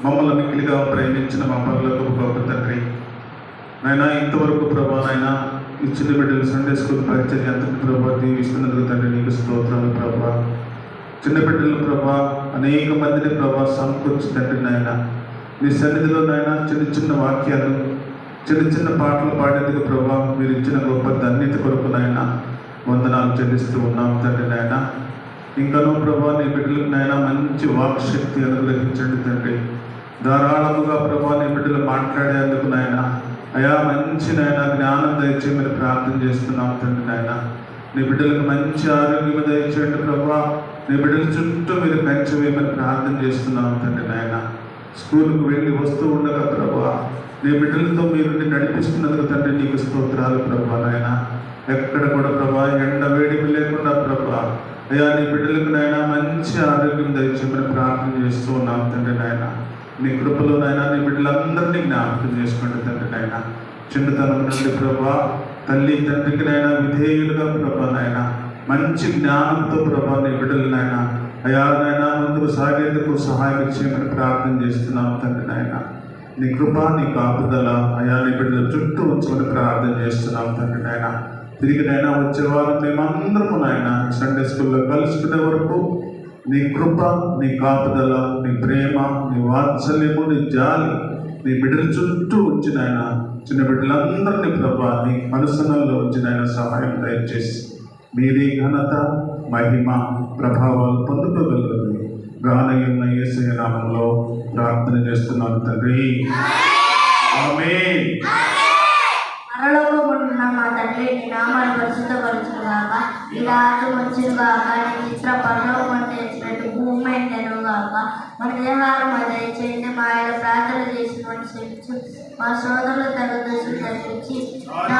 మమ్మల్ని మిక్కిలిగా ప్రేమించిన మా పనులకు గొప్ప తండ్రి నాయన, ఇంతవరకు ప్రభా నాయన ఈ చిన్న బిడ్డలు సండే స్కూల్ పరిచర్య అంతటి ప్రభా దీవిస్తున్నందుకు తండ్రి నీకు స్తోత్రాలు ప్రభా. చిన్న బిడ్డలు ప్రభా అనేక మందిని ప్రభా సమకూర్చి తండ్రి నాయన మీ సన్నిధిలో నాయన చిన్న చిన్న వాక్యాలు చిన్న చిన్న పాటలు పాడేందుకు ప్రభా మీరు ఇచ్చిన గొప్ప ధన్యత కొరకు నాయన వందనాలు చెల్లిస్తూ ఉన్నాం తండ్రి నాయన. ఇంకనూ ప్రభా నీ బిడ్డలకు నాయన మంచి వాక్ శక్తి అనుగ్రహించండి తండ్రి. ధారాళముగా ప్రభా నీ బిడ్డలు మాట్లాడేందుకు నాయన అయా మంచి నాయన జ్ఞానం దయచేయమని ప్రార్థన చేస్తున్నాం తండ్రి నాయన. నీ బిడ్డలకు మంచి ఆరోగ్యం దయచేయండి ప్రభా. నీ బిడ్డల చుట్టూ మీరు పెంచవేయమని ప్రార్థన చేస్తున్నాం తండ్రి నాయన. స్కూల్కు వెళ్ళి వస్తూ ఉండగా ప్రభా నీ బిడ్డలతో మీరు నడిపిస్తున్నందుకు తండ్రి నీకు స్తోత్రాలు ప్రభా నాయన. ఎక్కడ కూడా ప్రభా ఎండ వేడిమి లేకుండా ప్రభా అయ్యా నీ బిడ్డలకు నాయన మంచి ఆరోగ్యం దయచేయమని ప్రార్థన చేస్తూ ఉన్నాం తండ్రి నాయన. నీ కృపలో నాయన నీ బిడ్డలందరినీ జ్ఞాపకం చేసుకోండి తండ్రి నాయన. చిన్నతనం నుండి ప్రభా తల్లి తండ్రికి నాయన విధేయులుగా ప్రభా నాయన మంచి జ్ఞానంతో ప్రభా నీ బిడ్డలు నాయన అయా నాయన ముందుకు సాగేందుకు సహాయం చేయమని ప్రార్థన చేస్తున్నాం తండ్రి నాయన. నీ కృప నీ కాపుదల అయా నీ బిడ్డల చుట్టూ ఉంచమని ప్రార్థన చేస్తున్నాం తండ్రి నాయన. తిరిగి నైనా వచ్చేవారు మేమందరము నాయన సండే స్కూల్లో కలుసుకునే వరకు నీ కృప నీ కాపుదల నీ ప్రేమ నీ వాత్సల్యము నీ జాలి నీ బిడ్డల చుట్టూ ఉంచి నాయన చిన్న బిడ్డలందరినీ ప్రభా నీ మనసులలో ఉంచి నాయన సహాయం దయచేసి మీరే ఘనత మహిమ ప్రభావాలు పొందుకోగలుగుతుంది. రానయ్యున్న యేసయ్య నామములో ప్రార్థన చేస్తున్నాను తండ్రి, ఆమేన్. పరలోకమున్న మా తండ్రి నీ నామాన్ని పరిశుద్ధపరచుగాక, ఈ రాజ్యం వచ్చుగాక, నీ చిత్ర పరలోకం తెచ్చినట్టు భూమి ఎండనుగాక. మన దేహారం దయచేయండి, మా ఆయన ప్రార్థన చేసి క్షమించు, మా సోదరులు తన దశలు తగ్గించి నా